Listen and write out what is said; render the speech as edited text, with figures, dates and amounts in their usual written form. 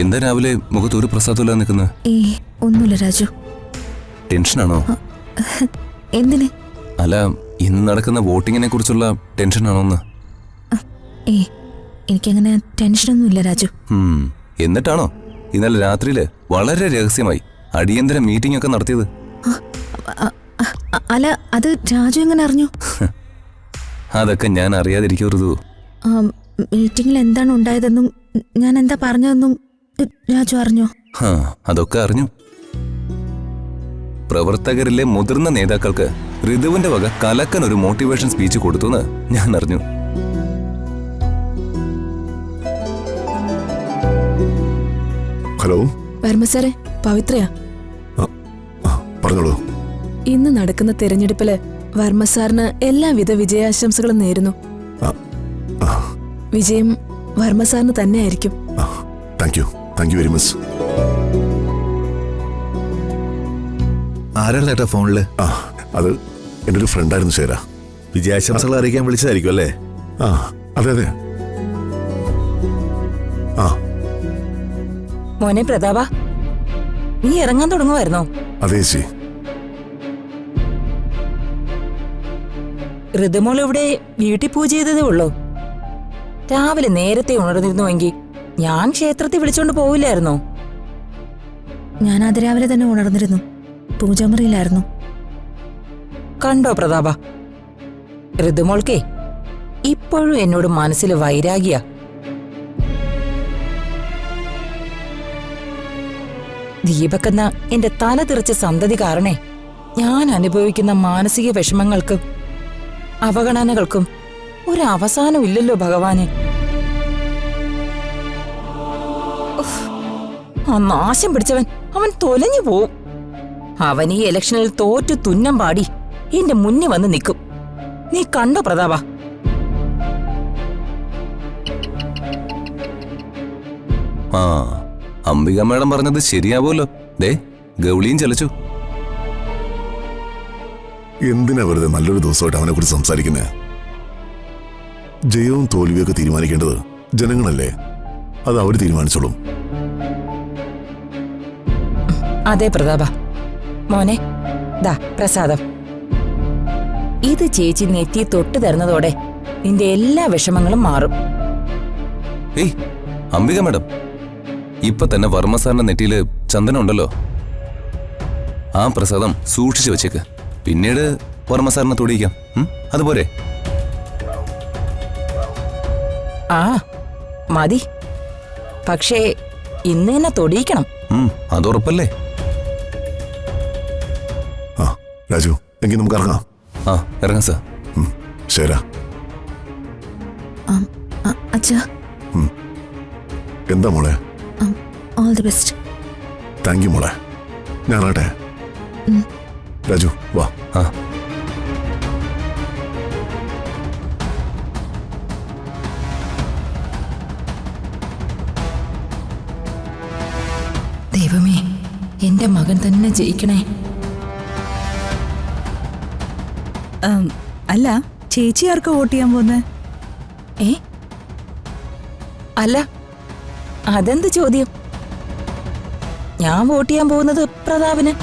എന്താ രാവിലെ മുഖത്തൊരു പ്രസാദമില്ല നിൽക്കുന്നത്? ഒന്നുമില്ല രാജു. ടെൻഷനാണോ? എന്തിന്? അല്ല, ഇന്ന് നടക്കുന്ന വോട്ടിങ്ങിനെ കുറിച്ചുള്ള ടെൻഷനാണോന്ന്? എനിക്കങ്ങനെ ടെൻഷനൊന്നുമില്ല രാജു. എന്നിട്ടാണോ ഇന്നലെ രാത്രിയില് വളരെ രഹസ്യമായി അടിയന്തര മീറ്റിംഗ് ഒക്കെ നടത്തിയത്? അല്ല, അത് രാജു എങ്ങനെ അറിഞ്ഞു? അതൊക്കെ ഞാൻ അറിയാതിരിക്കരുത്. മീറ്റിംഗിൽ എന്താണ് ഉണ്ടായതെന്നും ഞാൻ എന്താ പറഞ്ഞതെന്നും രാജു അറിഞ്ഞോ? അതൊക്കെ അറിഞ്ഞു. പ്രവർത്തകരിലെ മുതിർന്ന നേതാക്കൾക്ക് ഋതുവിന്റെ വക കലക്കൻ ഒരു മോട്ടിവേഷൻ സ്പീച്ച് കൊടുത്തുന്ന് ഞാൻ അറിഞ്ഞു. ഹലോ വർമ്മ സാറേ, പവിത്രയാ. പറഞ്ഞോളൂ. ഇന്ന് നടക്കുന്ന തെരഞ്ഞെടുപ്പില് വർമ്മ സാറിന് എല്ലാവിധ വിജയാശംസകളും നേരുന്നു. വിജയം വർമ്മ സാറിന് തന്നെ ആയിരിക്കും. Thank you very much. ആരാണ് ചേട്ടാ ഫോണില്? അത് എൻ്റെ ഒരു ഫ്രണ്ടായിരുന്നു ശേര. വിജയാശംസകൾ അറിയിക്കാൻ വിളിച്ചതായിരിക്കും അല്ലേ? അതെ അതെ. മോനെ പ്രതാപ, നീ ഇറങ്ങാൻ തുടങ്ങുമായിരുന്നോ? അതെ ചേച്ചി. ഋതുമോൾ ഇവിടെ വീട്ടിൽ പൂജ ചെയ്തതേ ഉള്ളൂ. രാവിലെ നേരത്തെ ഉണർന്നിരുന്നുവെങ്കിൽ ഞാൻ ക്ഷേത്രത്തിൽ വിളിച്ചോണ്ട് പോവില്ലായിരുന്നോ? ഞാൻ അതിരാവിലെ തന്നെ ഉണർന്നിരുന്നു. പൂജാമുറിയിലായിരുന്നു. കണ്ടോ പ്രതാപ, ഋതുമോൾക്കേ ഇപ്പോഴും എന്നോട് മനസ്സിൽ വൈരാഗ്യ. ദീപക്കെന്ന എന്റെ തല തെറിച്ച സന്തതി കാരണേ ഞാൻ അനുഭവിക്കുന്ന മാനസിക വിഷമങ്ങൾക്കും അവഗണനകൾക്കും ഒരവസാനം ഇല്ലല്ലോ ഭഗവാന്. ആ നാശം പിടിച്ചവൻ അവൻ തൊലഞ്ഞു പോവും. അവൻ ഈ ഇലക്ഷനിൽ തോറ്റു തുന്നം പാടി എന്റെ മുന്നിൽ വന്ന് നിൽക്കും. നീ കണ്ടോ പ്രതാപ? അംബിക മാഡം പറഞ്ഞത് ശരിയാവുമല്ലോ. ദേ ഗൗളിയും ചലച്ചു. എന്തിനാ വെറുതെ നല്ലൊരു ദിവസമായിട്ട് അവനെ കുറിച്ച് സംസാരിക്കുന്നേ? ജയവും തോൽവിയൊക്കെ തീരുമാനിക്കേണ്ടത് ജനങ്ങളല്ലേ. അത് അവര് തീരുമാനിച്ചോളും. അതെ പ്രതാപ. മോനെ, ദാ പ്രസാദം. ഇത് ചേച്ചി നെറ്റി തൊട്ട് തരുന്നതോടെ നിന്റെ എല്ലാ വിഷമങ്ങളും മാറും. അംബിക മാഡം, ഇപ്പൊ തന്നെ വർമ്മ സാറിന്റെ നെറ്റിയില് ചന്ദനം ഉണ്ടല്ലോ. ആ പ്രസാദം സൂക്ഷിച്ചു വെച്ചേക്ക്. പിന്നീട് വർമ്മ സാറിനെ തൊടിയിക്കാം. അതുപോലെ മതി. പക്ഷേ ഇന്ന് തന്നെ തൊടിയിക്കണം. അതുറപ്പല്ലേ? രാജു, എങ്കിൽ നമുക്ക് ഇറങ്ങാം. ഇറങ്ങാം സാർ. ശരാ. അച്ഛാ. എന്താ മോളെ? All the best. Thank you മോളെ. ഞാനാട്ടെ. രാജു വാ. ദൈവമേ, എന്റെ മകൻ തന്നെ ജയിക്കണേ. അല്ല, ചേച്ചി ആർക്കാ വോട്ട് ചെയ്യാൻ പോകുന്നത്? അല്ല, അതെന്ത് ചോദ്യം? ഞാൻ വോട്ട് ചെയ്യാൻ പോകുന്നത് പ്രതാപന്.